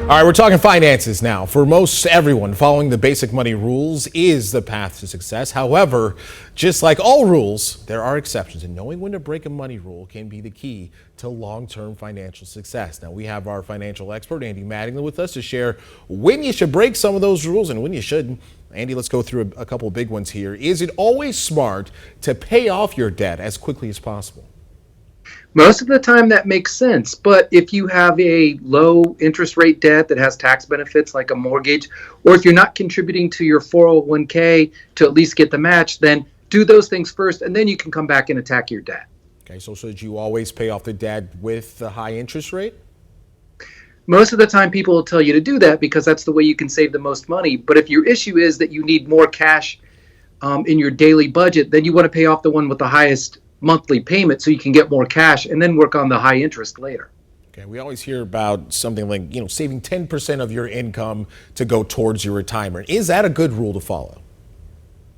All right, we're talking finances now. For most everyone, following the basic money rules is the path to success. However, just like all rules, there are exceptions, and knowing when to break a money rule can be the key to long-term financial success. Now, we have our financial expert, Andy Mattingly, with us to share when you should break some of those rules and when you shouldn't. Andy, let's go through a couple of big ones here. Is it always smart to pay off your debt as quickly as possible? Most of the time that makes sense, but if you have a low interest rate debt that has tax benefits like a mortgage, or if you're not contributing to your 401k to at least get the match, then do those things first and then you can come back and attack your debt. Okay, so should you always pay off the debt with the high interest rate? Most of the time people will tell you to do that because that's the way you can save the most money. But if your issue is that you need more cash in your daily budget, then you want to pay off the one with the highest monthly payment so you can get more cash and then work on the high interest later. Okay, we always hear about something like, saving 10% of your income to go towards your retirement. Is that a good rule to follow?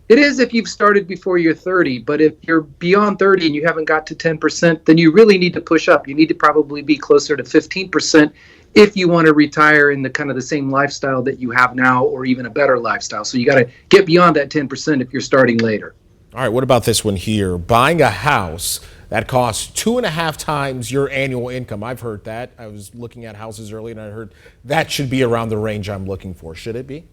It is if you've started before you're 30, but if you're beyond 30 and you haven't got to 10%, then you really need to push up. You need to probably be closer to 15% if you want to retire in the kind of the same lifestyle that you have now or even a better lifestyle. So you got to get beyond that 10% if you're starting later. All right, what about this one here? Buying a house that costs 2.5 times your annual income. I've heard that. I was looking at houses earlier and I heard that should be around the range I'm looking for. Should it be?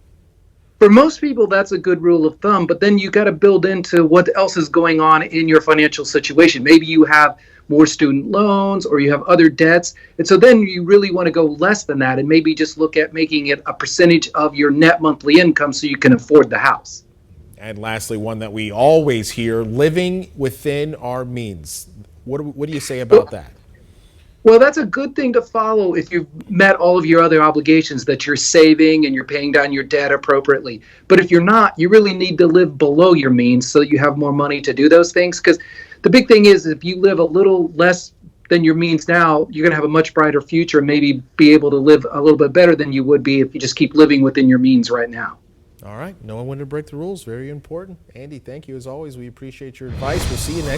For most people, that's a good rule of thumb, but then you got to build into what else is going on in your financial situation. Maybe you have more student loans or you have other debts. And so then you really want to go less than that and maybe just look at making it a percentage of your net monthly income so you can afford the house. And lastly, one that we always hear, living within our means. What do you say about that? Well, that's a good thing to follow if you've met all of your other obligations, that you're saving and you're paying down your debt appropriately. But if you're not, you really need to live below your means so that you have more money to do those things. Because the big thing is if you live a little less than your means now, you're going to have a much brighter future and maybe be able to live a little bit better than you would be if you just keep living within your means right now. All right. Knowing when to break the rules, very important. Andy, thank you as always. We appreciate your advice. We'll see you next week.